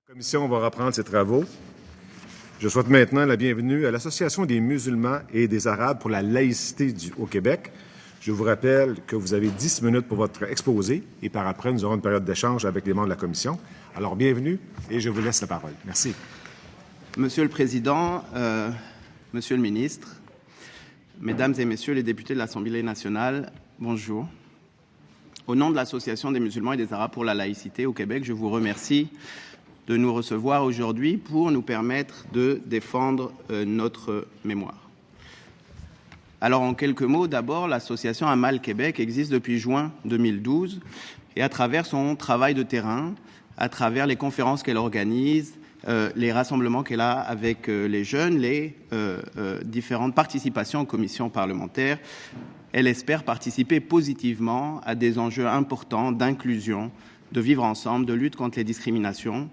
La commission va reprendre ses travaux. Je souhaite maintenant la bienvenue à l'Association des musulmans et des Arabes pour la laïcité au Québec. Je vous rappelle que vous avez 10 minutes pour votre exposé et par après, nous aurons une période d'échange avec les membres de la commission. Alors, bienvenue et je vous laisse la parole. Merci. Monsieur le Président, Monsieur le Ministre, Mesdames et Messieurs les députés de l'Assemblée nationale, bonjour. Au nom de l'Association des musulmans et des Arabes pour la laïcité au Québec, je vous remercie de nous recevoir aujourd'hui pour nous permettre de défendre notre mémoire. Alors, en quelques mots, d'abord, l'association Amal Québec existe depuis juin 2012 et à travers son travail de terrain, à travers les conférences qu'elle organise, les rassemblements qu'elle a avec les jeunes, les différentes participations aux commissions parlementaires, elle espère participer positivement à des enjeux importants d'inclusion, de vivre ensemble, de lutte contre les discriminations,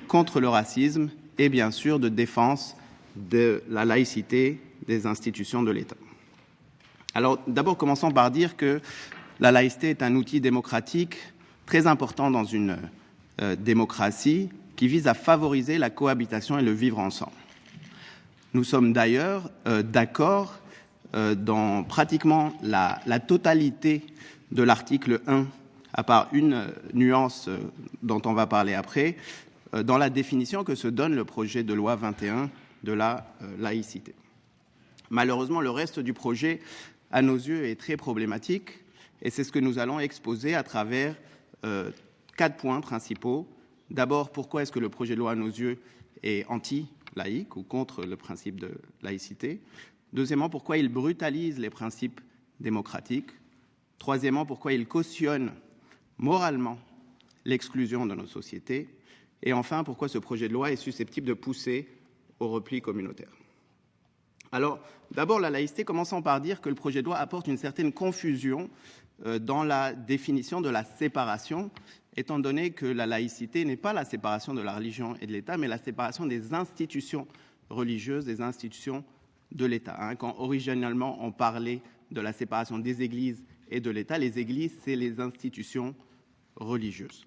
contre le racisme et bien sûr de défense de la laïcité des institutions de l'État. Alors d'abord, commençons par dire que la laïcité est un outil démocratique très important dans une démocratie qui vise à favoriser la cohabitation et le vivre ensemble. Nous sommes d'ailleurs d'accord dans pratiquement la totalité de l'article 1, à part une nuance dont on va parler après, dans la définition que se donne le projet de loi 21 de la laïcité. Malheureusement, le reste du projet, à nos yeux, est très problématique et c'est ce que nous allons exposer à travers 4 points principaux. D'abord, pourquoi est-ce que le projet de loi, à nos yeux, est anti-laïque ou contre le principe de laïcité. Deuxièmement, pourquoi il brutalise les principes démocratiques. Troisièmement, pourquoi il cautionne moralement l'exclusion de nos sociétés. Et enfin, pourquoi ce projet de loi est susceptible de pousser au repli communautaire. Alors, d'abord, la laïcité, commençons par dire que le projet de loi apporte une certaine confusion dans la définition de la séparation, étant donné que la laïcité n'est pas la séparation de la religion et de l'État, mais la séparation des institutions religieuses, des institutions de l'État. Quand originellement on parlait de la séparation des églises et de l'État, les églises, c'est les institutions religieuses.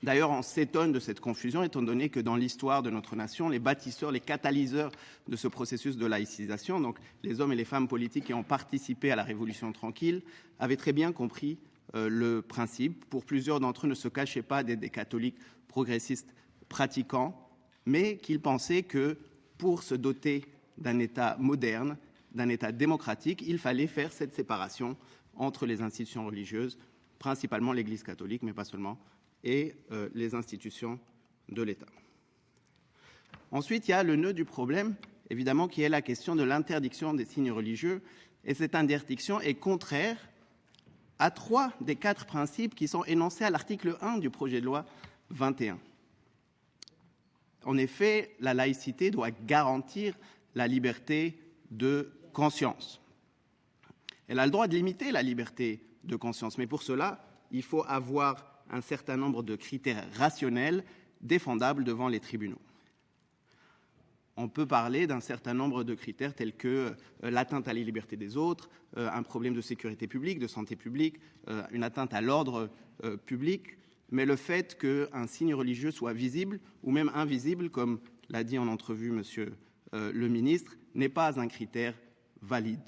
D'ailleurs, on s'étonne de cette confusion, étant donné que dans l'histoire de notre nation, les bâtisseurs, les catalyseurs de ce processus de laïcisation, donc les hommes et les femmes politiques qui ont participé à la Révolution tranquille, avaient très bien compris le principe. Pour plusieurs d'entre eux, ne se cachaient pas des catholiques progressistes pratiquants, mais qu'ils pensaient que pour se doter d'un État moderne, d'un État démocratique, il fallait faire cette séparation entre les institutions religieuses, principalement l'Église catholique, mais pas seulement, et les institutions de l'État. Ensuite, il y a le nœud du problème, évidemment, qui est la question de l'interdiction des signes religieux, et cette interdiction est contraire à 3 des 4 principes qui sont énoncés à l'article 1 du projet de loi 21. En effet, la laïcité doit garantir la liberté de conscience. Elle a le droit de limiter la liberté de conscience, mais pour cela, il faut avoir un certain nombre de critères rationnels défendables devant les tribunaux. On peut parler d'un certain nombre de critères tels que l'atteinte à la liberté des autres, un problème de sécurité publique, de santé publique, une atteinte à l'ordre public, mais le fait qu'un signe religieux soit visible ou même invisible, comme l'a dit en entrevue Monsieur le ministre, n'est pas un critère valide.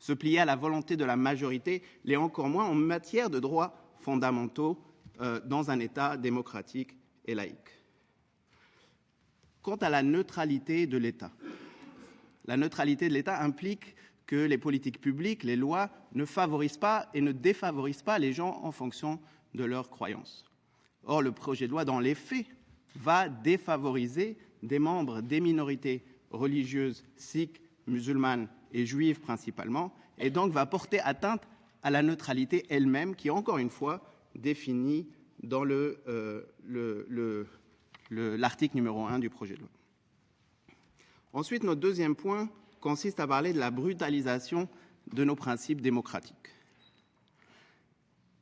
Se plier à la volonté de la majorité l'est encore moins en matière de droits fondamentaux dans un État démocratique et laïque. Quant à la neutralité de l'État, la neutralité de l'État implique que les politiques publiques, les lois, ne favorisent pas et ne défavorisent pas les gens en fonction de leurs croyances. Or, le projet de loi, dans les faits, va défavoriser des membres des minorités religieuses, sikhes, musulmanes et juives principalement, et donc va porter atteinte à la neutralité elle-même, qui est encore une fois définie dans l'article numéro 1 du projet de loi. Ensuite, notre deuxième point consiste à parler de la brutalisation de nos principes démocratiques.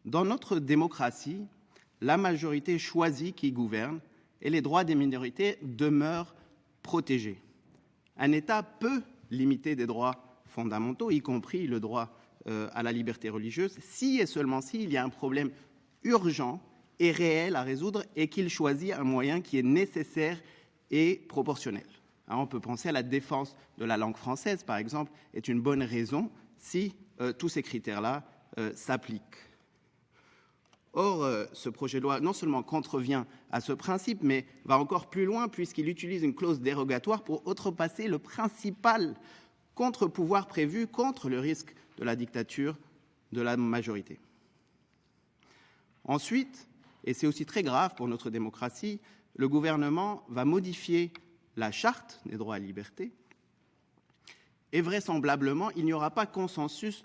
Dans notre démocratie, la majorité choisit qui gouverne et les droits des minorités demeurent protégés. Un État peut limiter des droits fondamentaux, y compris le droit à la liberté religieuse, si et seulement si il y a un problème urgent est réel à résoudre et qu'il choisit un moyen qui est nécessaire et proportionnel. Hein, on peut penser à la défense de la langue française, par exemple, est une bonne raison si tous ces critères-là s'appliquent. Or, ce projet de loi non seulement contrevient à ce principe, mais va encore plus loin puisqu'il utilise une clause dérogatoire pour outrepasser le principal contre-pouvoir prévu contre le risque de la dictature de la majorité. Ensuite, et c'est aussi très grave pour notre démocratie, le gouvernement va modifier la charte des droits et libertés et vraisemblablement, il n'y aura pas consensus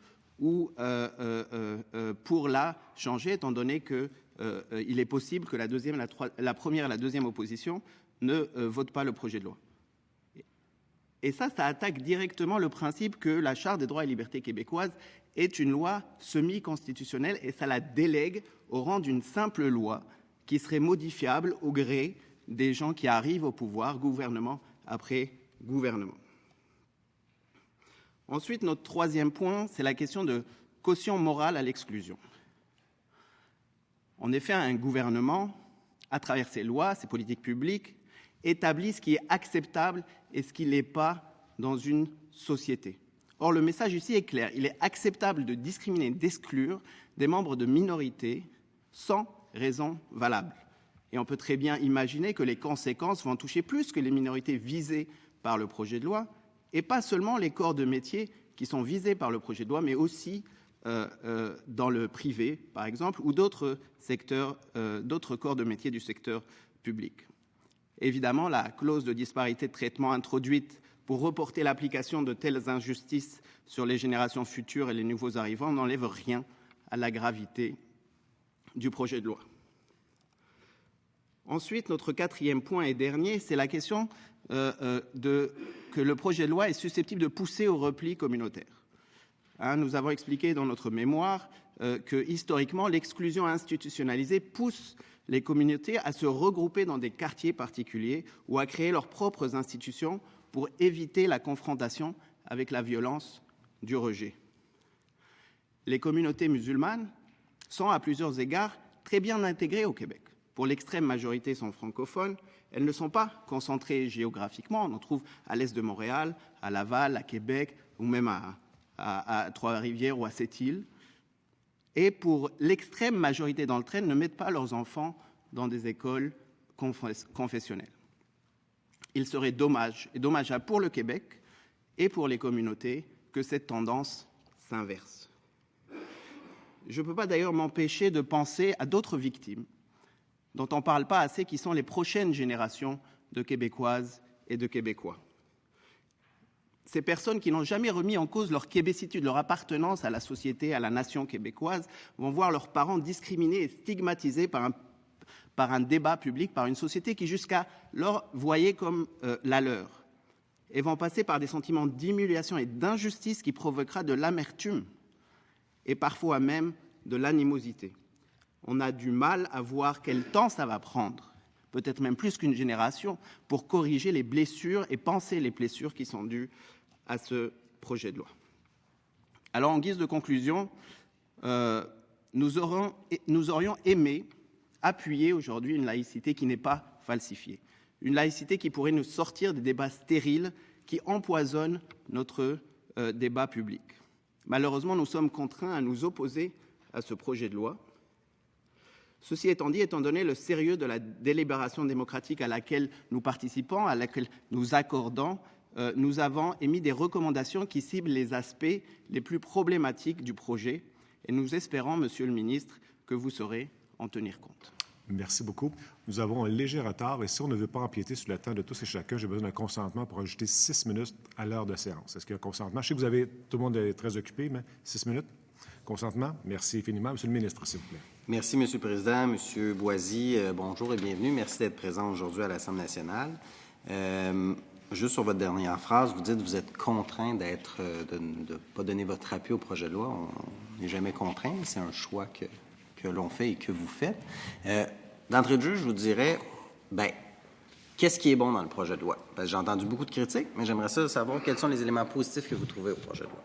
pour la changer, étant donné qu'il est possible que la première et la deuxième opposition ne votent pas le projet de loi. Et ça attaque directement le principe que la Charte des droits et libertés québécoises est une loi semi-constitutionnelle et ça la délègue au rang d'une simple loi qui serait modifiable au gré des gens qui arrivent au pouvoir, gouvernement après gouvernement. Ensuite, notre troisième point, c'est la question de caution morale à l'exclusion. En effet, un gouvernement, à travers ses lois, ses politiques publiques, établit ce qui est acceptable et ce qui ne l'est pas dans une société. Or, le message ici est clair. Il est acceptable de discriminer, d'exclure des membres de minorités sans raison valable. Et on peut très bien imaginer que les conséquences vont toucher plus que les minorités visées par le projet de loi, et pas seulement les corps de métier qui sont visés par le projet de loi, mais aussi dans le privé, par exemple, ou d'autres secteurs, d'autres corps de métier du secteur public. Évidemment, la clause de disparité de traitement introduite pour reporter l'application de telles injustices sur les générations futures et les nouveaux arrivants n'enlève rien à la gravité du projet de loi. Ensuite, notre quatrième point et dernier, c'est la question que le projet de loi est susceptible de pousser au repli communautaire. Hein, nous avons expliqué dans notre mémoire que, historiquement, l'exclusion institutionnalisée pousse les communautés à se regrouper dans des quartiers particuliers ou à créer leurs propres institutions pour éviter la confrontation avec la violence du rejet. Les communautés musulmanes sont, à plusieurs égards, très bien intégrées au Québec. Pour l'extrême majorité sont francophones, elles ne sont pas concentrées géographiquement. On en trouve à l'est de Montréal, à Laval, à Québec, ou même à Trois-Rivières ou à Sept-Îles. Et pour l'extrême majorité d'entre elles, ne mettent pas leurs enfants dans des écoles confessionnelles. Il serait dommage, et dommageable pour le Québec et pour les communautés, que cette tendance s'inverse. Je ne peux pas d'ailleurs m'empêcher de penser à d'autres victimes dont on ne parle pas assez, qui sont les prochaines générations de Québécoises et de Québécois. Ces personnes qui n'ont jamais remis en cause leur québécitude, leur appartenance à la société, à la nation québécoise, vont voir leurs parents discriminés et stigmatisés par un débat public, par une société qui jusqu'à leur voyait comme la leur, et vont passer par des sentiments d'humiliation et d'injustice qui provoquera de l'amertume et parfois même de l'animosité. On a du mal à voir quel temps ça va prendre, peut-être même plus qu'une génération, pour corriger les blessures et penser les blessures qui sont dues à ce projet de loi. Alors, en guise de conclusion, nous aurions aimé appuyer aujourd'hui une laïcité qui n'est pas falsifiée, une laïcité qui pourrait nous sortir des débats stériles qui empoisonnent notre débat public. Malheureusement, nous sommes contraints à nous opposer à ce projet de loi. Ceci étant dit, étant donné le sérieux de la délibération démocratique à laquelle nous participons, à laquelle nous accordons, nous avons émis des recommandations qui ciblent les aspects les plus problématiques du projet et nous espérons, Monsieur le Ministre, que vous saurez en tenir compte. Merci beaucoup. Nous avons un léger retard et si on ne veut pas empiéter sur le temps de tous et chacun, j'ai besoin d'un consentement pour ajouter 6 minutes à l'heure de séance. Est-ce qu'il y a un consentement? Je sais que tout le monde est très occupé, mais 6 minutes? Consentement? Merci infiniment. Monsieur le ministre, s'il vous plaît. Merci, Monsieur le Président. Monsieur Boisy, bonjour et bienvenue. Merci d'être présent aujourd'hui à l'Assemblée nationale. Juste sur votre dernière phrase, vous dites que vous êtes contraint de ne pas donner votre appui au projet de loi. On n'est jamais contraint, c'est un choix que l'on fait et que vous faites. D'entrée de jeu, je vous dirais, qu'est-ce qui est bon dans le projet de loi? J'ai entendu beaucoup de critiques, mais j'aimerais savoir quels sont les éléments positifs que vous trouvez au projet de loi.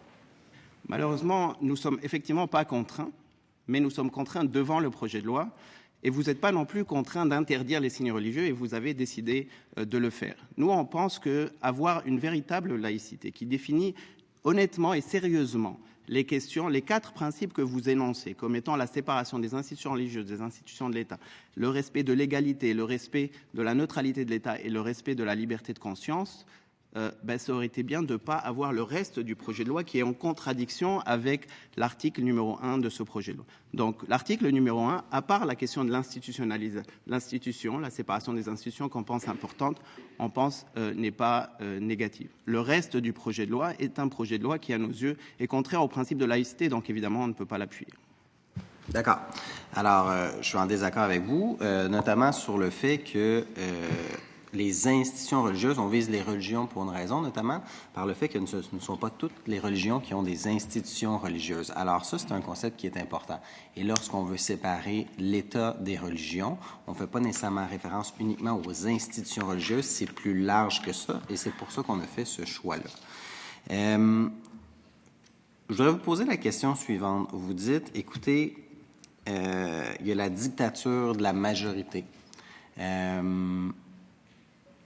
Malheureusement, nous ne sommes effectivement pas contraints, mais nous sommes contraints devant le projet de loi. Et vous n'êtes pas non plus contraint d'interdire les signes religieux et vous avez décidé de le faire. Nous, on pense qu'avoir une véritable laïcité qui définit honnêtement et sérieusement les 4 principes que vous énoncez comme étant la séparation des institutions religieuses, des institutions de l'État, le respect de l'égalité, le respect de la neutralité de l'État et le respect de la liberté de conscience, ça aurait été bien de ne pas avoir le reste du projet de loi qui est en contradiction avec l'article numéro 1 de ce projet de loi. Donc l'article numéro 1, à part la question de l'institution, la séparation des institutions qu'on pense importante, on pense n'est pas négative. Le reste du projet de loi est un projet de loi qui, à nos yeux, est contraire au principe de laïcité, donc évidemment on ne peut pas l'appuyer. D'accord. Alors, je suis en désaccord avec vous, notamment sur le fait que les institutions religieuses, on vise les religions pour une raison, notamment par le fait que ce ne sont pas toutes les religions qui ont des institutions religieuses. Alors ça, c'est un concept qui est important. Et lorsqu'on veut séparer l'État des religions, on ne fait pas nécessairement référence uniquement aux institutions religieuses, c'est plus large que ça, et c'est pour ça qu'on a fait ce choix-là. Je voudrais vous poser la question suivante. Vous dites, écoutez, il y a la dictature de la majorité.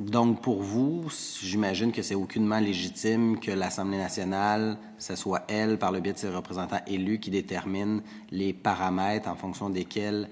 Donc, pour vous, j'imagine que c'est aucunement légitime que l'Assemblée nationale, ce soit elle, par le biais de ses représentants élus, qui détermine les paramètres en fonction desquels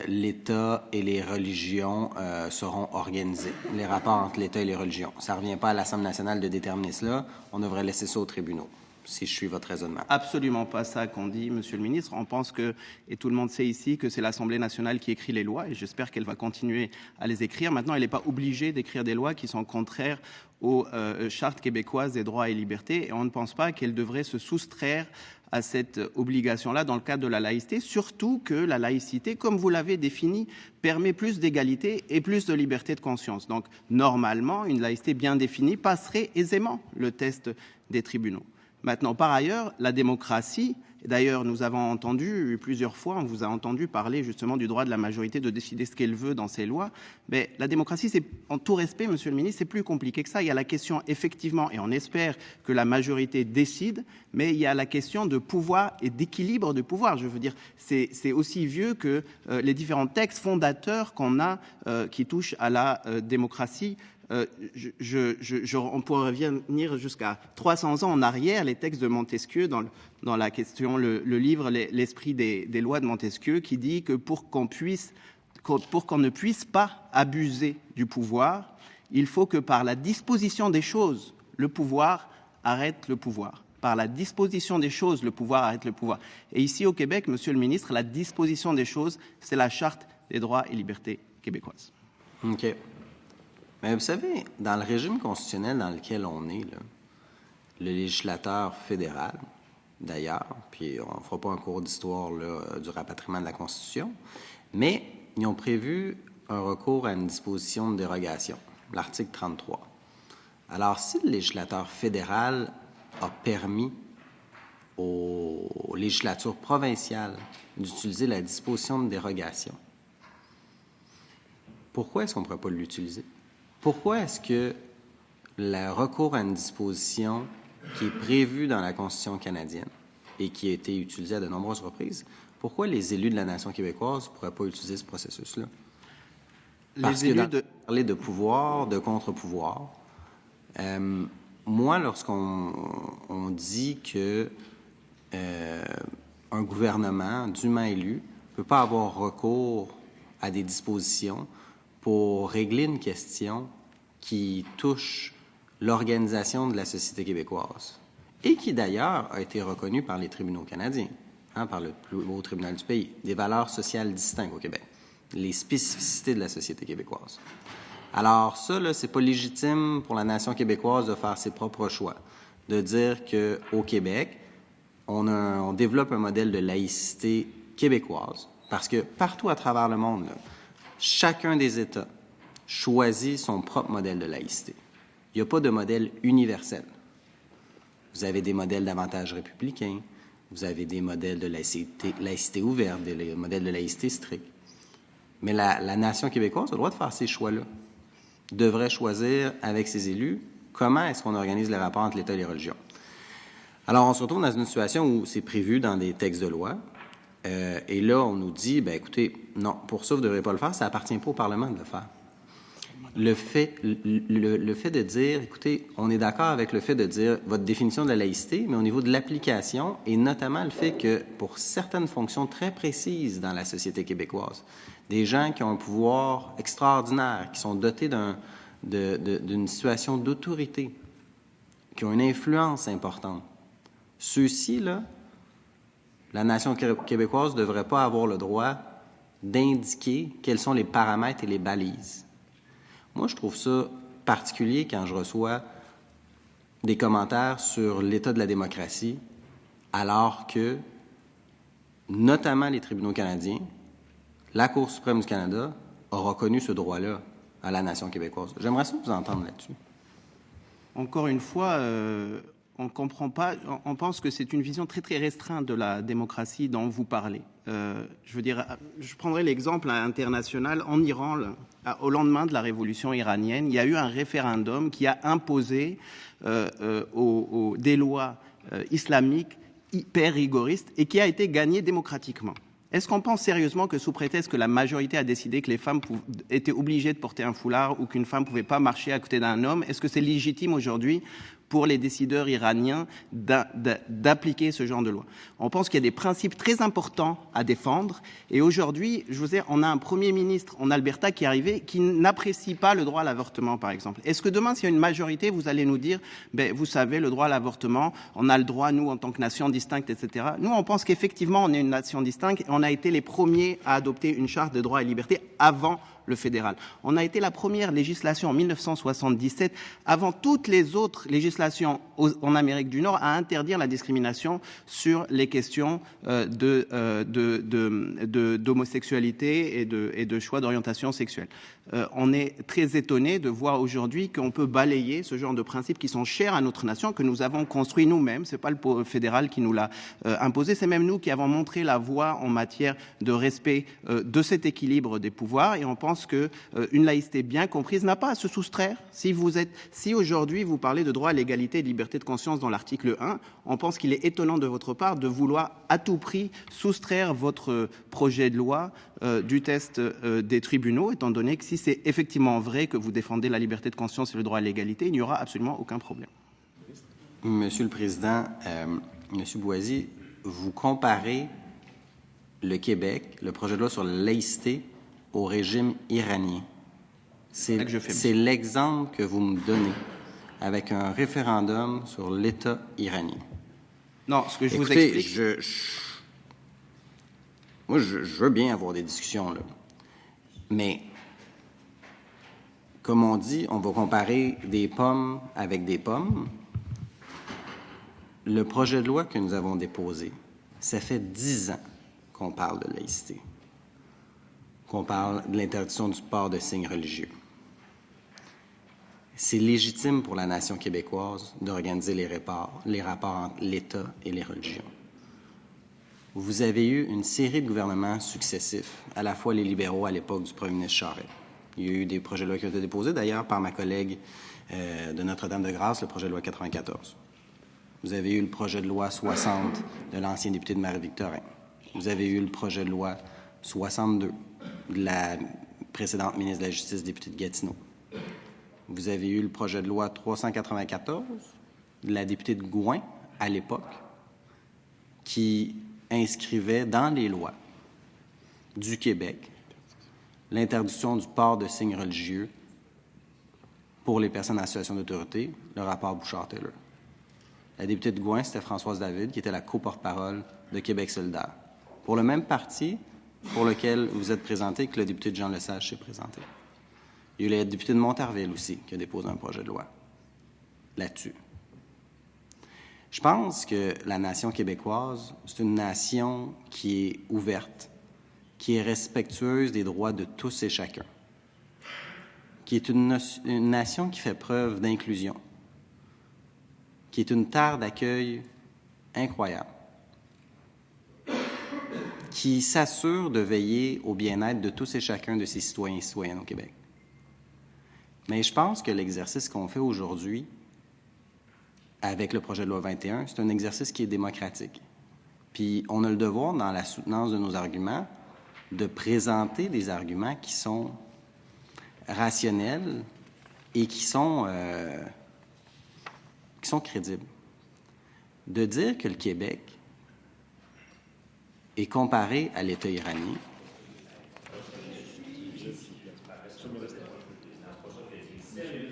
l'État et les religions seront organisés, les rapports entre l'État et les religions. Ça ne revient pas à l'Assemblée nationale de déterminer cela. On devrait laisser ça aux tribunaux, si je suis votre raisonnement. Absolument pas ça qu'on dit, Monsieur le ministre. On pense que, et tout le monde sait ici, que c'est l'Assemblée nationale qui écrit les lois, et j'espère qu'elle va continuer à les écrire. Maintenant, elle n'est pas obligée d'écrire des lois qui sont contraires aux chartes québécoises des droits et libertés, et on ne pense pas qu'elle devrait se soustraire à cette obligation-là dans le cadre de la laïcité, surtout que la laïcité, comme vous l'avez défini, permet plus d'égalité et plus de liberté de conscience. Donc, normalement, une laïcité bien définie passerait aisément le test des tribunaux. Maintenant, par ailleurs, la démocratie, d'ailleurs, nous avons entendu plusieurs fois, on vous a entendu parler justement du droit de la majorité de décider ce qu'elle veut dans ses lois, mais la démocratie, c'est, en tout respect, Monsieur le ministre, c'est plus compliqué que ça. Il y a la question, effectivement, et on espère que la majorité décide, mais il y a la question de pouvoir et d'équilibre de pouvoir. Je veux dire, c'est aussi vieux que les différents textes fondateurs qu'on a qui touchent à la démocratie. On pourrait revenir jusqu'à 300 ans en arrière, les textes de Montesquieu, dans la question, le livre L'esprit des lois de Montesquieu, qui dit que pour qu'on ne puisse pas abuser du pouvoir, il faut que par la disposition des choses, le pouvoir arrête le pouvoir. Par la disposition des choses, le pouvoir arrête le pouvoir. Et ici au Québec, Monsieur le ministre, la disposition des choses, c'est la Charte des droits et libertés québécoises. OK. Mais vous savez, dans le régime constitutionnel dans lequel on est, là, le législateur fédéral, d'ailleurs, puis on ne fera pas un cours d'histoire là, du rapatriement de la Constitution, mais ils ont prévu un recours à une disposition de dérogation, l'article 33. Alors, si le législateur fédéral a permis aux législatures provinciales d'utiliser la disposition de dérogation, pourquoi est-ce qu'on ne pourrait pas l'utiliser? Pourquoi est-ce que le recours à une disposition qui est prévue dans la Constitution canadienne et qui a été utilisée à de nombreuses reprises, pourquoi les élus de la nation québécoise ne pourraient pas utiliser ce processus-là? Parce que parler de pouvoir, de contre-pouvoir, moi, lorsqu'on dit que un gouvernement dûment élu ne peut pas avoir recours à des dispositions pour régler une question qui touche l'organisation de la société québécoise et qui, d'ailleurs, a été reconnue par les tribunaux canadiens, par le plus haut tribunal du pays, des valeurs sociales distinctes au Québec, les spécificités de la société québécoise. Alors ça, là, c'est pas légitime pour la nation québécoise de faire ses propres choix, de dire qu'au Québec, on développe un modèle de laïcité québécoise, parce que partout à travers le monde, là, chacun des États choisit son propre modèle de laïcité. Il n'y a pas de modèle universel. Vous avez des modèles davantage républicains, vous avez des modèles de laïcité ouverte, des modèles de laïcité stricte. Mais la nation québécoise a le droit de faire ces choix-là. Devrait choisir avec ses élus comment est-ce qu'on organise les rapports entre l'État et les religions. Alors, on se retrouve dans une situation où c'est prévu dans des textes de loi. Et là, on nous dit, bien, écoutez, non, pour ça, vous ne devrez pas le faire, ça n'appartient pas au Parlement de le faire. Le fait de dire, écoutez, on est d'accord avec le fait de dire votre définition de la laïcité, mais au niveau de l'application, et notamment le fait que pour certaines fonctions très précises dans la société québécoise, des gens qui ont un pouvoir extraordinaire, qui sont dotés d'une situation d'autorité, qui ont une influence importante, ceux-ci, là, la nation québécoise ne devrait pas avoir le droit d'indiquer quels sont les paramètres et les balises. Moi, je trouve ça particulier quand je reçois des commentaires sur l'état de la démocratie, alors que, notamment les tribunaux canadiens, la Cour suprême du Canada a reconnu ce droit-là à la nation québécoise. J'aimerais ça vous entendre là-dessus. Encore une fois, on comprend pas. On pense que c'est une vision très très restreinte de la démocratie dont vous parlez. Je veux dire, je prendrai l'exemple international en Iran. Au lendemain de la révolution iranienne, il y a eu un référendum qui a imposé des lois islamiques hyper rigoristes et qui a été gagné démocratiquement. Est-ce qu'on pense sérieusement que sous prétexte que la majorité a décidé que les femmes étaient obligées de porter un foulard ou qu'une femme ne pouvait pas marcher à côté d'un homme, est-ce que c'est légitime aujourd'hui pour les décideurs iraniens d'appliquer ce genre de loi? On pense qu'il y a des principes très importants à défendre et aujourd'hui, je vous dis, on a un Premier ministre en Alberta qui est arrivé qui n'apprécie pas le droit à l'avortement, par exemple. Est-ce que demain, s'il y a une majorité, vous allez nous dire, vous savez, le droit à l'avortement, on a le droit, nous, en tant que nation distincte, etc. Nous, on pense qu'effectivement, on est une nation distincte et on a été les premiers à adopter une charte de droits et libertés avant le fédéral. On a été la première législation en 1977, avant toutes les autres législations en Amérique du Nord, à interdire la discrimination sur les questions d'homosexualité et de choix d'orientation sexuelle. On est très étonné de voir aujourd'hui qu'on peut balayer ce genre de principes qui sont chers à notre nation, que nous avons construit nous-mêmes. C'est pas le fédéral qui nous l'a imposé, c'est même nous qui avons montré la voie en matière de respect de cet équilibre des pouvoirs. Et on pense que une laïcité bien comprise n'a pas à se soustraire. Si aujourd'hui vous parlez de droit à l'égalité et de liberté de conscience dans l'article 1, on pense qu'il est étonnant de votre part de vouloir à tout prix soustraire votre projet de loi du test des tribunaux, étant donné que si c'est effectivement vrai que vous défendez la liberté de conscience et le droit à l'égalité, il n'y aura absolument aucun problème. Monsieur le Président, Monsieur Boisy, vous comparez le Québec, le projet de loi sur la laïcité, au régime iranien. C'est l'exemple que vous me donnez avec un référendum sur l'État iranien. Non, ce que je vous explique... Moi, je veux bien avoir des discussions, là. Mais, comme on dit, on va comparer des pommes avec des pommes. Le projet de loi que nous avons déposé, ça fait 10 ans qu'on parle de laïcité, qu'on parle de l'interdiction du port de signes religieux. C'est légitime pour la nation québécoise d'organiser les rapports entre l'État et les religions. Vous avez eu une série de gouvernements successifs, à la fois les libéraux à l'époque du premier ministre Charest. Il y a eu des projets de loi qui ont été déposés, d'ailleurs, par ma collègue de Notre-Dame-de-Grâce, le projet de loi 94. Vous avez eu le projet de loi 60 de l'ancien député de Marie-Victorin. Vous avez eu le projet de loi 62 de la précédente ministre de la Justice, députée de Gatineau. Vous avez eu le projet de loi 394 de la députée de Gouin, à l'époque, qui inscrivait dans les lois du Québec l'interdiction du port de signes religieux pour les personnes en situation d'autorité, le rapport Bouchard-Taylor. La députée de Gouin, c'était Françoise David, qui était la co-porte-parole de Québec solidaire, pour le même parti pour lequel vous êtes présenté, que le député de Jean Lesage s'est présenté. Il y a eu la députée de Montarville aussi, qui a déposé un projet de loi là-dessus. Je pense que la nation québécoise, c'est une nation qui est ouverte, qui est respectueuse des droits de tous et chacun, qui est une nation qui fait preuve d'inclusion, qui est une terre d'accueil incroyable, qui s'assure de veiller au bien-être de tous et chacun de ses citoyens et citoyennes au Québec. Mais je pense que l'exercice qu'on fait aujourd'hui avec le projet de loi 21, c'est un exercice qui est démocratique. Puis on a le devoir, dans la soutenance de nos arguments, de présenter des arguments qui sont rationnels et qui sont crédibles. De dire que le Québec est comparé à l'État iranien,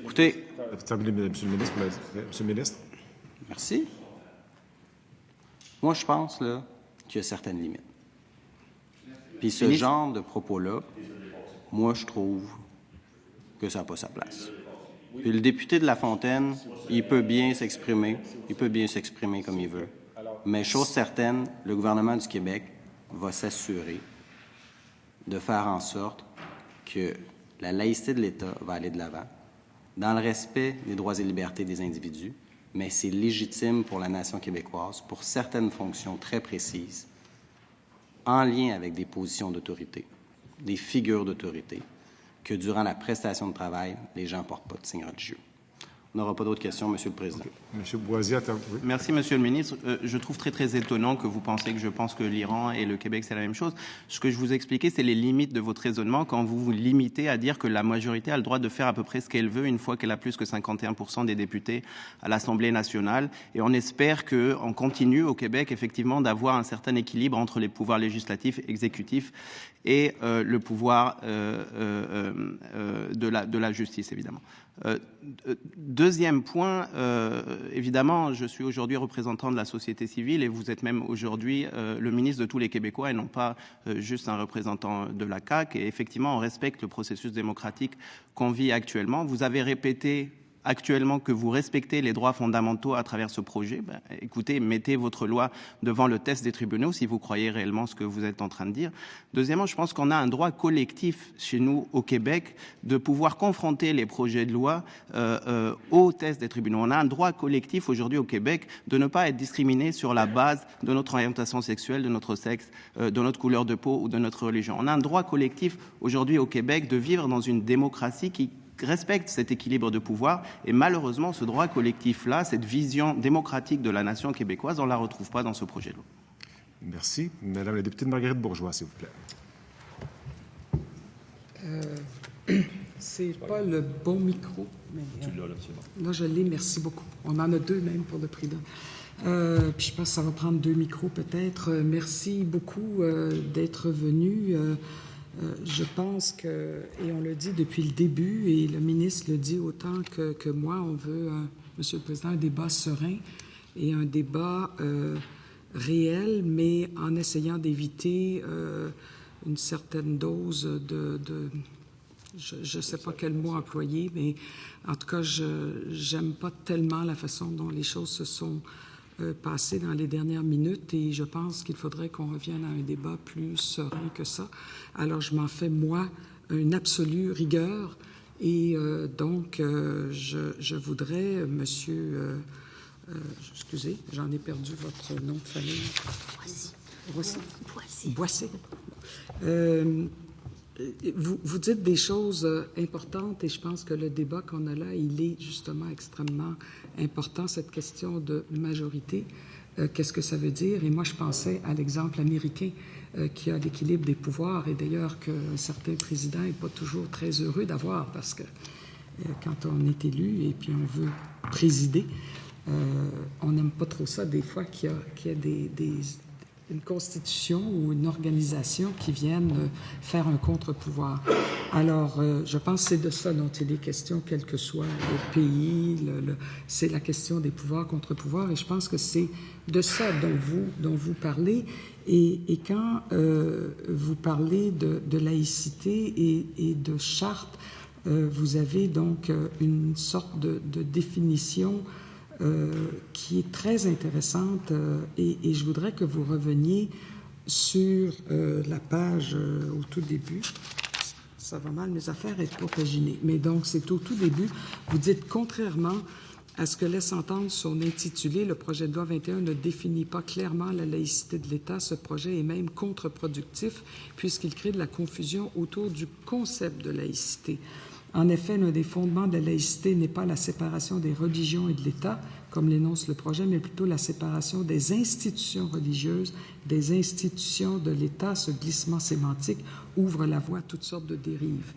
écoutez... Monsieur le ministre. Merci. Moi, je pense là, qu'il y a certaines limites. Puis ce genre de propos-là, moi, je trouve que ça n'a pas sa place. Puis le député de La Fontaine, il peut bien s'exprimer. Il peut bien s'exprimer comme il veut. Mais chose certaine, le gouvernement du Québec va s'assurer de faire en sorte que la laïcité de l'État va aller de l'avant, dans le respect des droits et libertés des individus, mais c'est légitime pour la nation québécoise, pour certaines fonctions très précises, en lien avec des positions d'autorité, des figures d'autorité, que durant la prestation de travail, les gens ne portent pas de signes religieux. On n'aura pas d'autres questions, Monsieur le Président. Monsieur Boisier, attends. Oui. Merci, Monsieur le ministre. Je trouve très étonnant que vous pensiez que je pense que l'Iran et le Québec, c'est la même chose. Ce que je vous expliquais, c'est les limites de votre raisonnement quand vous vous limitez à dire que la majorité a le droit de faire à peu près ce qu'elle veut une fois qu'elle a plus que 51% des députés à l'Assemblée nationale. Et on espère qu'on continue au Québec, effectivement, d'avoir un certain équilibre entre les pouvoirs législatifs, exécutifs et le pouvoir de la justice, évidemment. Deuxième point, évidemment, je suis aujourd'hui représentant de la société civile et vous êtes même aujourd'hui le ministre de tous les Québécois et non pas juste un représentant de la CAQ. Et effectivement, on respecte le processus démocratique qu'on vit actuellement. Vous avez répété actuellement que vous respectez les droits fondamentaux à travers ce projet. Écoutez, mettez votre loi devant le test des tribunaux si vous croyez réellement ce que vous êtes en train de dire. Deuxièmement, je pense qu'on a un droit collectif chez nous au Québec de pouvoir confronter les projets de loi au test des tribunaux. On a un droit collectif aujourd'hui au Québec de ne pas être discriminé sur la base de notre orientation sexuelle, de notre sexe, de notre couleur de peau ou de notre religion. On a un droit collectif aujourd'hui au Québec de vivre dans une démocratie qui respecte cet équilibre de pouvoir et malheureusement ce droit collectif-là, cette vision démocratique de la nation québécoise, on ne la retrouve pas dans ce projet de loi. Merci. Madame la députée de Marguerite Bourgeois, s'il vous plaît. C'est pas le bon micro, mais tu l'as là, c'est bon. Là, je l'ai, merci beaucoup. On en a deux même pour le prix d'un. Puis je pense que ça va prendre 2 micros peut-être. Merci beaucoup d'être venu. Je pense que, et on le dit depuis le début, et le ministre le dit autant que moi, on veut, Monsieur le Président, un débat serein et un débat réel, mais en essayant d'éviter une certaine dose je ne sais pas quel mot employer, mais en tout cas, j'aime pas tellement la façon dont les choses se sont passé dans les dernières minutes et je pense qu'il faudrait qu'on revienne à un débat plus serein que ça. Alors, je m'en fais, moi, une absolue rigueur et donc, je voudrais, monsieur... excusez, j'en ai perdu votre nom de famille. Boissy. Vous dites des choses importantes et je pense que le débat qu'on a là, il est justement extrêmement important, cette question de majorité. Qu'est-ce que ça veut dire? Et moi, je pensais à l'exemple américain qui a l'équilibre des pouvoirs et d'ailleurs qu'un certain président n'est pas toujours très heureux d'avoir parce que quand on est élu et puis on veut présider, on n'aime pas trop ça des fois qu'il y a une constitution ou une organisation qui viennent faire un contre-pouvoir. Alors, je pense que c'est de ça dont il est question, quel que soit le pays, c'est la question des pouvoirs contre-pouvoirs, et je pense que c'est de ça dont vous parlez. Et quand vous parlez de laïcité et de charte, vous avez donc une sorte de définition qui est très intéressante et je voudrais que vous reveniez sur la page au tout début. Ça va mal, mes affaires n'est pas paginées. Mais donc, c'est au tout début. Vous dites, contrairement à ce que laisse entendre son intitulé, le projet de loi 21 ne définit pas clairement la laïcité de l'État. Ce projet est même contre-productif puisqu'il crée de la confusion autour du concept de laïcité. En effet, l'un des fondements de la laïcité n'est pas la séparation des religions et de l'État, comme l'énonce le projet, mais plutôt la séparation des institutions religieuses, des institutions de l'État. Ce glissement sémantique ouvre la voie à toutes sortes de dérives.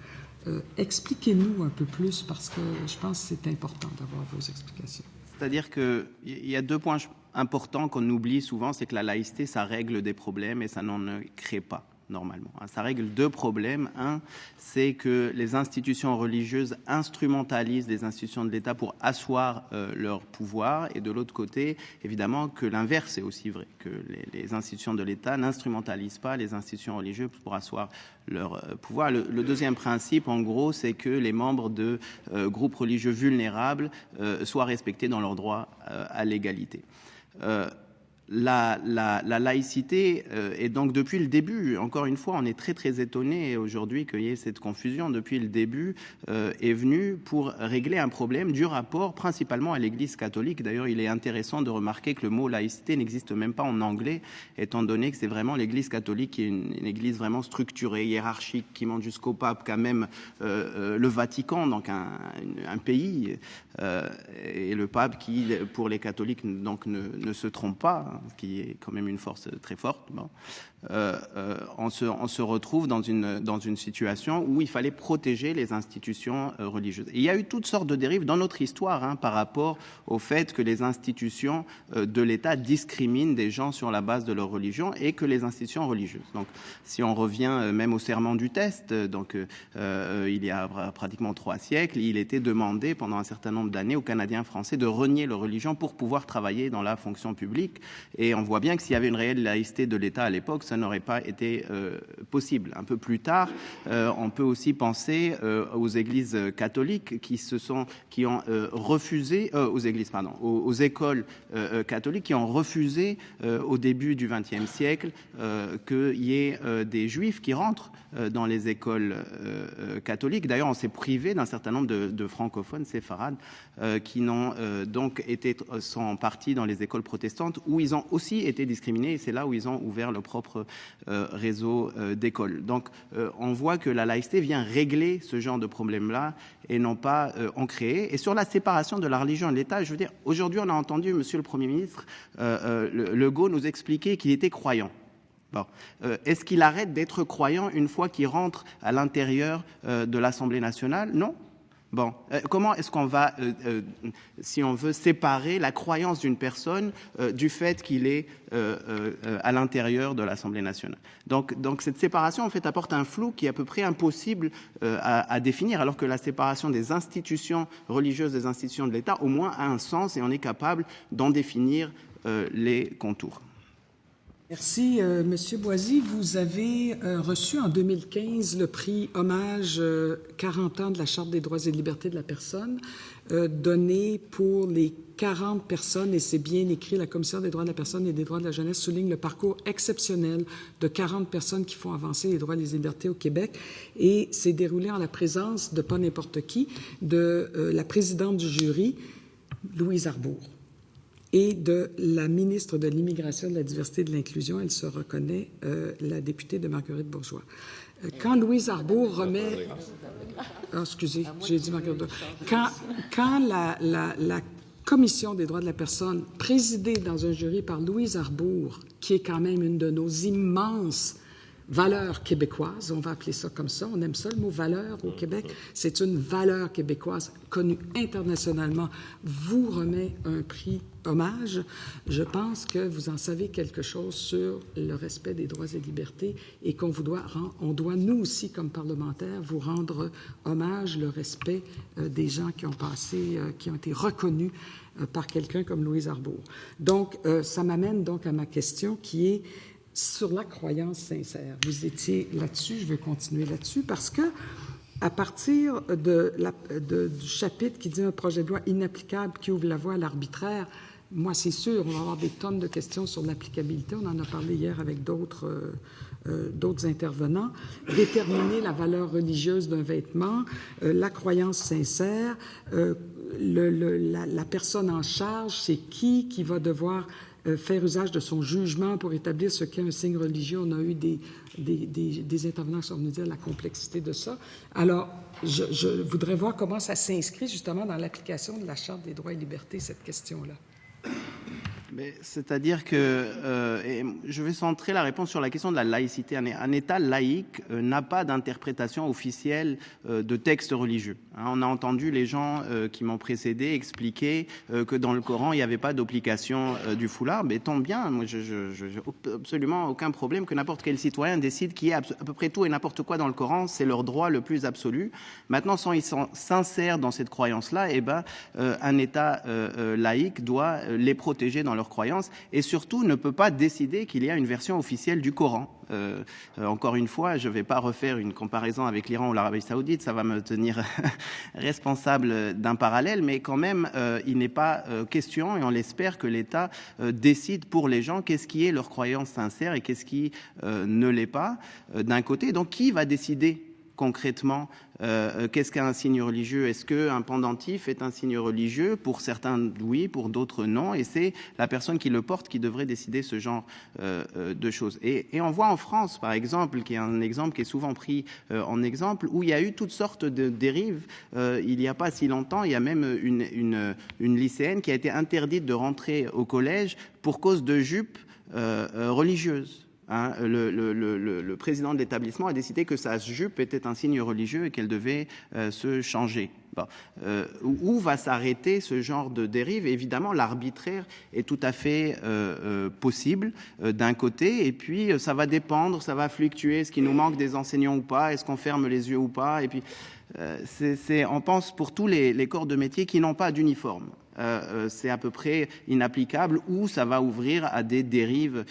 Expliquez-nous un peu plus, parce que je pense que c'est important d'avoir vos explications. C'est-à-dire qu'il y a 2 points importants qu'on oublie souvent, c'est que la laïcité, ça règle des problèmes et ça n'en crée pas. Normalement. Ça règle 2 problèmes. Un, c'est que les institutions religieuses instrumentalisent les institutions de l'État pour asseoir leur pouvoir, et de l'autre côté, évidemment, que l'inverse est aussi vrai, que les institutions de l'État n'instrumentalisent pas les institutions religieuses pour asseoir leur pouvoir. Le deuxième principe, en gros, c'est que les membres de groupes religieux vulnérables soient respectés dans leur droit à l'égalité. La laïcité est donc depuis le début, encore une fois, on est très très étonné aujourd'hui qu'il y ait cette confusion, depuis le début est venue pour régler un problème du rapport principalement à l'Église catholique. D'ailleurs, il est intéressant de remarquer que le mot laïcité n'existe même pas en anglais, étant donné que c'est vraiment l'Église catholique qui est une Église vraiment structurée, hiérarchique, qui monte jusqu'au pape, quand même le Vatican, donc un pays, et le pape qui, pour les catholiques, donc ne se trompe pas, ce qui est quand même une force très forte. Bon. On se retrouve dans une situation où il fallait protéger les institutions religieuses. Et il y a eu toutes sortes de dérives dans notre histoire par rapport au fait que les institutions de l'État discriminent des gens sur la base de leur religion, et que les institutions religieuses. Donc, si on revient même au serment du test, donc il y a pratiquement 3 siècles, il était demandé pendant un certain nombre d'années aux Canadiens français de renier leur religion pour pouvoir travailler dans la fonction publique. Et on voit bien que s'il y avait une réelle laïcité de l'État à l'époque, ça n'aurait pas été possible. Un peu plus tard, on peut aussi penser aux églises catholiques qui ont refusé, aux écoles catholiques qui ont refusé au début du XXe siècle qu'il y ait des juifs qui rentrent dans les écoles catholiques. D'ailleurs, on s'est privé d'un certain nombre de francophones séfarades qui sont partis dans les écoles protestantes, où ils ont aussi été discriminés, et c'est là où ils ont ouvert leur propre réseau d'écoles. Donc, on voit que la laïcité vient régler ce genre de problème-là et non pas en créer. Et sur la séparation de la religion et de l'État, je veux dire, aujourd'hui, on a entendu Monsieur le Premier ministre Legault nous expliquer qu'il était croyant. Bon. Est-ce qu'il arrête d'être croyant une fois qu'il rentre à l'intérieur de l'Assemblée nationale? Non. Bon, comment est-ce qu'on va, si on veut, séparer la croyance d'une personne du fait qu'il est à l'intérieur de l'Assemblée nationale? Donc cette séparation, en fait, apporte un flou qui est à peu près impossible à définir, alors que la séparation des institutions religieuses des institutions de l'État, au moins, a un sens, et on est capable d'en définir les contours. Merci. Monsieur Boisy, vous avez reçu en 2015 le prix Hommage 40 ans de la Charte des droits et libertés de la personne, donné pour les 40 personnes, et c'est bien écrit, la Commission des droits de la personne et des droits de la jeunesse souligne le parcours exceptionnel de 40 personnes qui font avancer les droits et les libertés au Québec, et c'est déroulé en la présence de pas n'importe qui, de la présidente du jury, Louise Arbour, et de la ministre de l'Immigration, de la Diversité et de l'Inclusion, elle se reconnaît, la députée de Marguerite Bourgeois. Quand Louise Arbour remet... excusez, j'ai dit Marguerite Bourgeois. Quand la Commission des droits de la personne, présidée dans un jury par Louise Arbour, qui est quand même une de nos immenses valeurs québécoises, on va appeler ça comme ça, on aime ça le mot valeur au Québec, c'est une valeur québécoise connue internationalement, vous remet un prix hommage, je pense que vous en savez quelque chose sur le respect des droits et libertés, et qu'on on doit nous aussi comme parlementaires vous rendre hommage, le respect des gens qui ont été reconnus par quelqu'un comme Louise Arbour. Donc ça m'amène donc à ma question qui est sur la croyance sincère. Vous étiez là-dessus, je vais continuer là-dessus, parce que à partir du chapitre qui dit un projet de loi inapplicable qui ouvre la voie à l'arbitraire, moi, c'est sûr, on va avoir des tonnes de questions sur l'applicabilité. On en a parlé hier avec d'autres intervenants. Déterminer la valeur religieuse d'un vêtement, la croyance sincère, la personne en charge, c'est qui va devoir faire usage de son jugement pour établir ce qu'est un signe religieux. On a eu des intervenants qui sont venus dire la complexité de ça. Alors, je voudrais voir comment ça s'inscrit justement dans l'application de la Charte des droits et libertés, cette question-là. C'est-à-dire que je vais centrer la réponse sur la question de la laïcité. Un État laïque n'a pas d'interprétation officielle de textes religieux. On a entendu les gens qui m'ont précédé expliquer que dans le Coran, il n'y avait pas d'obligation du foulard. Mais tant bien, moi, je absolument aucun problème que n'importe quel citoyen décide qu'il y a à peu près tout et n'importe quoi dans le Coran. C'est leur droit le plus absolu. Maintenant, sans ils sont sincères dans cette croyance-là, un État laïque doit les protéger dans leur croyance et surtout ne peut pas décider qu'il y a une version officielle du Coran. Encore une fois, je ne vais pas refaire une comparaison avec l'Iran ou l'Arabie Saoudite, ça va me tenir responsable d'un parallèle, mais quand même, il n'est pas question, et on l'espère, que l'État décide pour les gens qu'est-ce qui est leur croyance sincère et qu'est-ce qui ne l'est pas, d'un côté. Donc, qui va décider concrètement, qu'est-ce qu'un signe religieux? Est-ce qu'un pendentif est un signe religieux? Pour certains, oui, pour d'autres, non. Et c'est la personne qui le porte qui devrait décider ce genre de choses. Et on voit en France, par exemple, qui est un exemple qui est souvent pris en exemple, où il y a eu toutes sortes de dérives. Il n'y a pas si longtemps, il y a même une lycéenne qui a été interdite de rentrer au collège pour cause de jupe religieuse. Le président de l'établissement a décidé que sa jupe était un signe religieux et qu'elle devait se changer. Bon. Où va s'arrêter ce genre de dérive? Évidemment, l'arbitraire est tout à fait possible d'un côté, et puis ça va dépendre, ça va fluctuer. Est-ce qu'il nous manque des enseignants ou pas? Est-ce qu'on ferme les yeux ou pas? Et puis, on pense pour tous les corps de métier qui n'ont pas d'uniforme. C'est à peu près inapplicable, ou ça va ouvrir à des dérives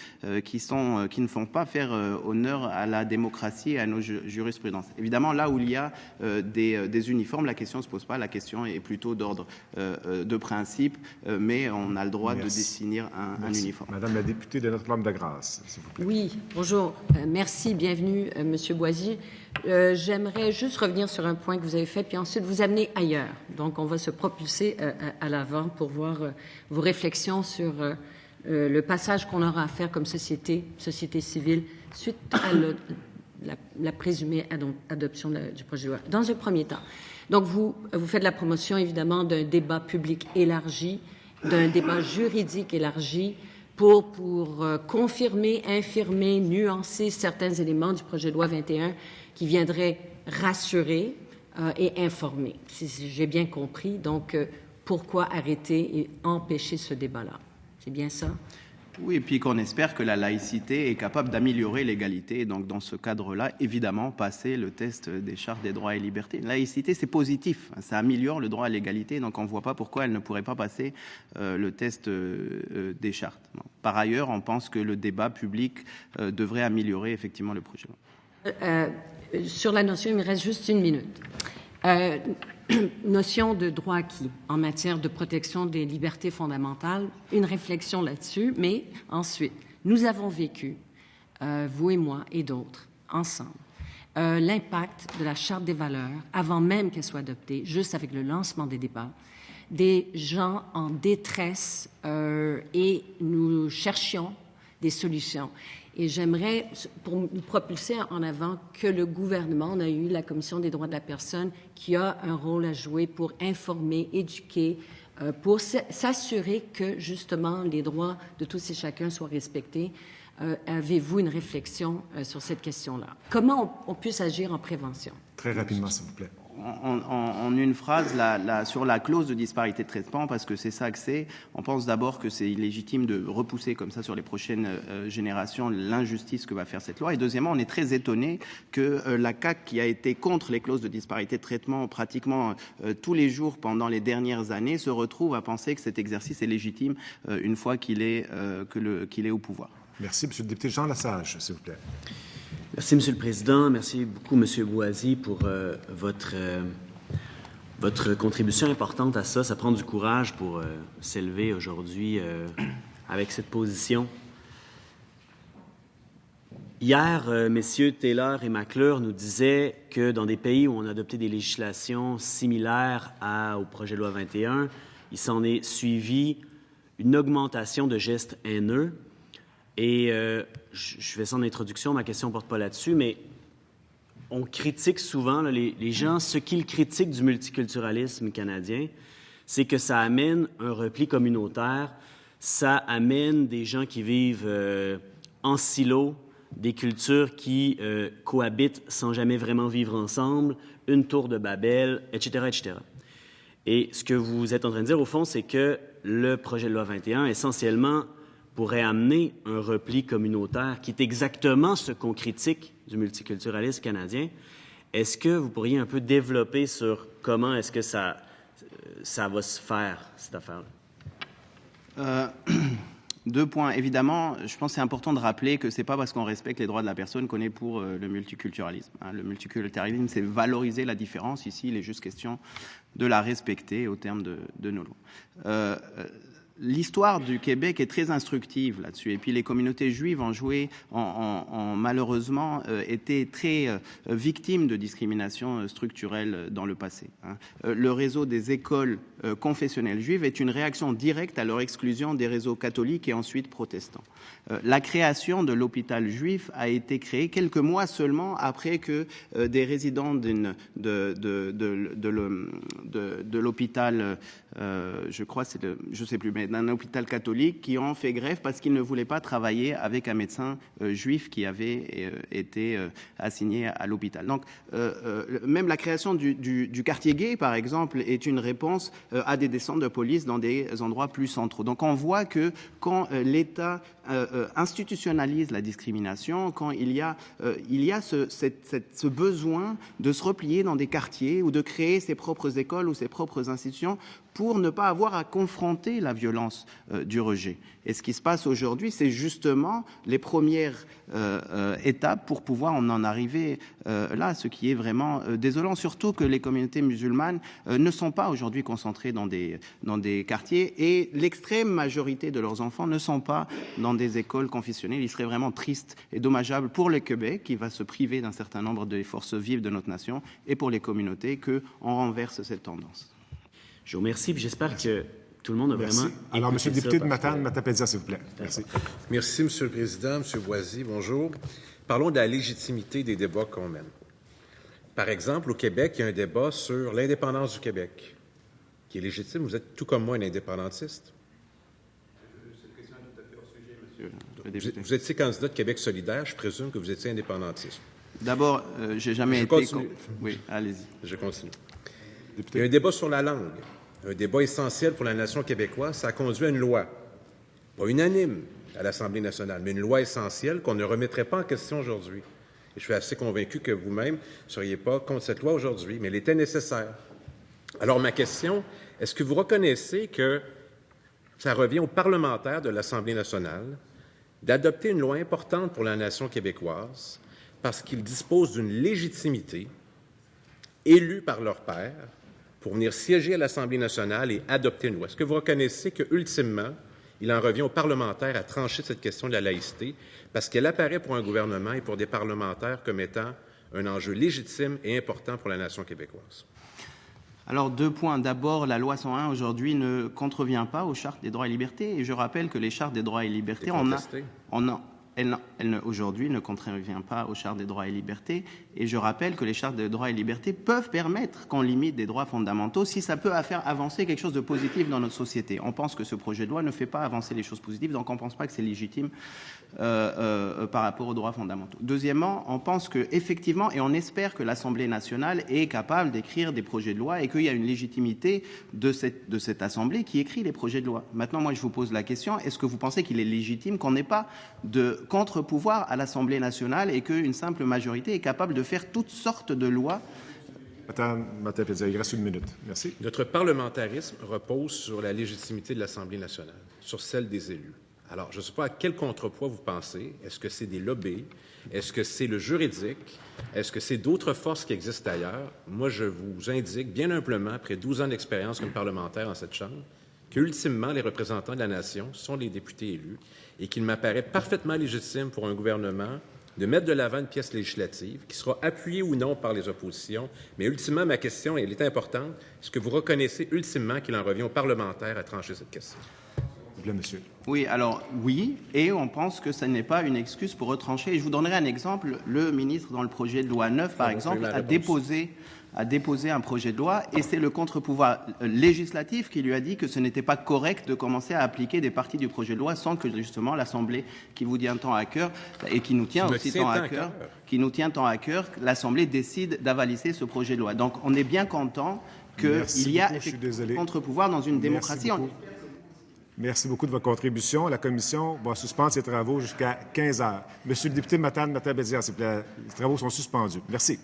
qui ne font pas faire honneur à la démocratie et à nos jurisprudences. Évidemment, là où il y a des uniformes, la question ne se pose pas, la question est plutôt d'ordre de principe, mais on a le droit de définir un uniforme. Madame la députée de Notre-Dame-de-Grâce, s'il vous plaît. Oui, bonjour. Merci, bienvenue, Monsieur Boisy. J'aimerais juste revenir sur un point que vous avez fait, puis ensuite vous amener ailleurs. Donc, on va se propulser à l'avant pour voir vos réflexions sur le passage qu'on aura à faire comme société civile, suite à la présumée adoption du projet de loi. Dans un premier temps, donc vous faites la promotion, évidemment, d'un débat public élargi, d'un débat juridique élargi, pour confirmer, infirmer, nuancer certains éléments du projet de loi 21 qui viendraient rassurer et informer. Si j'ai bien compris, donc pourquoi arrêter et empêcher ce débat-là? C'est bien ça? Oui, et puis qu'on espère que la laïcité est capable d'améliorer l'égalité. Et donc, dans ce cadre-là, évidemment, passer le test des chartes des droits et libertés. La laïcité, c'est positif. Ça améliore le droit à l'égalité. Donc, on ne voit pas pourquoi elle ne pourrait pas passer le test des chartes. Par ailleurs, on pense que le débat public devrait améliorer effectivement le projet. Sur la notion, il me reste juste une minute. Notion de droit acquis en matière de protection des libertés fondamentales, une réflexion là-dessus, mais ensuite, nous avons vécu, vous et moi et d'autres, ensemble, l'impact de la Charte des valeurs, avant même qu'elle soit adoptée, juste avec le lancement des débats, des gens en détresse et nous cherchions des solutions. Et j'aimerais, pour nous propulser en avant, que le gouvernement, on a eu la Commission des droits de la personne qui a un rôle à jouer pour informer, éduquer, pour s'assurer que, justement, les droits de tous et chacun soient respectés. Avez-vous une réflexion sur cette question-là? Comment on puisse agir en prévention? Très rapidement, s'il vous plaît. En une phrase, sur la clause de disparité de traitement, parce que c'est ça que c'est, on pense d'abord que c'est illégitime de repousser comme ça sur les prochaines générations l'injustice que va faire cette loi. Et deuxièmement, on est très étonné que la CAQ, qui a été contre les clauses de disparité de traitement pratiquement tous les jours pendant les dernières années, se retrouve à penser que cet exercice est légitime une fois qu'il est au pouvoir. Merci. Monsieur le député Jean Lesage, s'il vous plaît. Merci, Monsieur le Président. Merci beaucoup, Monsieur Boisy, pour votre contribution importante à ça. Ça prend du courage pour s'élever aujourd'hui avec cette position. Hier, messieurs Taylor et McClure nous disaient que dans des pays où on a adopté des législations similaires au projet de loi 21, il s'en est suivi une augmentation de gestes haineux. Et je fais ça en introduction, ma question ne porte pas là-dessus, mais on critique souvent, là, les gens, ce qu'ils critiquent du multiculturalisme canadien, c'est que ça amène un repli communautaire, ça amène des gens qui vivent en silo, des cultures qui cohabitent sans jamais vraiment vivre ensemble, une tour de Babel, etc., etc. Et ce que vous êtes en train de dire, au fond, c'est que le projet de loi 21, essentiellement, pourrait amener un repli communautaire qui est exactement ce qu'on critique du multiculturalisme canadien. Est-ce que vous pourriez un peu développer sur comment est-ce que ça va se faire, cette affaire-là? 2 points. Évidemment, je pense que c'est important de rappeler que ce n'est pas parce qu'on respecte les droits de la personne qu'on est pour le multiculturalisme. Le multiculturalisme, c'est valoriser la différence. Ici, il est juste question de la respecter au terme de nos lois. L'histoire du Québec est très instructive là-dessus. Et puis les communautés juives ont malheureusement été très victimes de discrimination structurelle dans le passé. Le réseau des écoles confessionnelles juives est une réaction directe à leur exclusion des réseaux catholiques et ensuite protestants. La création de l'hôpital juif a été créée quelques mois seulement après que des résidents de l'hôpital, je crois, je sais plus, mais d'un hôpital catholique, qui ont fait grève parce qu'ils ne voulaient pas travailler avec un médecin juif qui avait été assigné à l'hôpital. Donc, même la création du quartier gay, par exemple, est une réponse à des descentes de police dans des endroits plus centraux. Donc, on voit que quand l'État institutionnalise la discrimination, quand il y a ce besoin de se replier dans des quartiers ou de créer ses propres écoles ou ses propres institutions pour ne pas avoir à confronter la violence du rejet. Et ce qui se passe aujourd'hui, c'est justement les premières étapes pour pouvoir en arriver là, ce qui est vraiment désolant, surtout que les communautés musulmanes ne sont pas aujourd'hui concentrées dans des quartiers et l'extrême majorité de leurs enfants ne sont pas dans des écoles confessionnelles. Il serait vraiment triste et dommageable pour le Québec, qui va se priver d'un certain nombre des forces vives de notre nation, et pour les communautés qu'on renverse cette tendance. Je vous remercie, puis j'espère que tout le monde a Merci. vraiment... Alors, Monsieur le député de Matapédia, s'il vous plaît. Merci. Merci, Monsieur le Président. Monsieur Boisy, bonjour. Parlons de la légitimité des débats qu'on mène. Par exemple, au Québec, il y a un débat sur l'indépendance du Québec, qui est légitime. Vous êtes tout comme moi un indépendantiste. Cette question est tout à fait hors sujet, Monsieur le député. Vous étiez candidat de Québec solidaire. Je présume que vous étiez indépendantiste. D'abord, j'ai jamais été... Continue. Oui, allez-y. Je continue. Il y a un débat sur la langue, un débat essentiel pour la nation québécoise. Ça a conduit à une loi, pas unanime à l'Assemblée nationale, mais une loi essentielle qu'on ne remettrait pas en question aujourd'hui. Et je suis assez convaincu que vous-même ne seriez pas contre cette loi aujourd'hui, mais elle était nécessaire. Alors, ma question, est-ce que vous reconnaissez que ça revient aux parlementaires de l'Assemblée nationale d'adopter une loi importante pour la nation québécoise parce qu'ils disposent d'une légitimité élue par leur pairs pour venir siéger à l'Assemblée nationale et adopter une loi? Est-ce que vous reconnaissez que, ultimement, il en revient aux parlementaires à trancher cette question de la laïcité parce qu'elle apparaît pour un gouvernement et pour des parlementaires comme étant un enjeu légitime et important pour la nation québécoise? Alors, 2 points. D'abord, la loi 101 aujourd'hui ne contrevient pas aux chartes des droits et libertés. Et je rappelle que les chartes des droits et libertés, elle aujourd'hui ne contrevient pas aux chartes des droits et libertés. Et je rappelle que les chartes des droits et libertés peuvent permettre qu'on limite des droits fondamentaux si ça peut faire avancer quelque chose de positif dans notre société. On pense que ce projet de loi ne fait pas avancer les choses positives, donc on ne pense pas que c'est légitime par rapport aux droits fondamentaux. Deuxièmement, on pense qu'effectivement, et on espère que l'Assemblée nationale est capable d'écrire des projets de loi et qu'il y a une légitimité de cette Assemblée qui écrit les projets de loi. Maintenant, moi, je vous pose la question, est-ce que vous pensez qu'il est légitime qu'on n'ait pas de contre-pouvoir à l'Assemblée nationale et qu'une simple majorité est capable de faire toutes sortes de lois? Madame Matapédia, il reste 1 minute. Merci. Notre parlementarisme repose sur la légitimité de l'Assemblée nationale, sur celle des élus. Alors, je ne sais pas à quel contrepoids vous pensez. Est-ce que c'est des lobbies? Est-ce que c'est le juridique? Est-ce que c'est d'autres forces qui existent ailleurs? Moi, je vous indique bien humblement, après 12 ans d'expérience comme parlementaire dans cette Chambre, qu'ultimement, les représentants de la nation sont les députés élus et qu'il m'apparaît parfaitement légitime pour un gouvernement de mettre de l'avant une pièce législative qui sera appuyée ou non par les oppositions. Mais ultimement, ma question, et elle est importante, est-ce que vous reconnaissez ultimement qu'il en revient aux parlementaires à trancher cette question? plaît, monsieur. Oui, alors oui, et on pense que ce n'est pas une excuse pour retrancher. Et je vous donnerai un exemple. Le ministre, dans le projet de loi 9, par exemple, a déposé un projet de loi, et c'est le contre-pouvoir législatif qui lui a dit que ce n'était pas correct de commencer à appliquer des parties du projet de loi sans que, justement, l'Assemblée, qui vous tient tant à cœur, et qui nous tient aussi tant à cœur, l'Assemblée décide d'avaliser ce projet de loi. Donc, on est bien content qu'il y a effectivement contre-pouvoir dans une démocratie. Merci beaucoup de votre contribution. La Commission va suspendre ses travaux jusqu'à 15 heures. Monsieur le député Matane Bézière, s'il vous plaît, les travaux sont suspendus. Merci.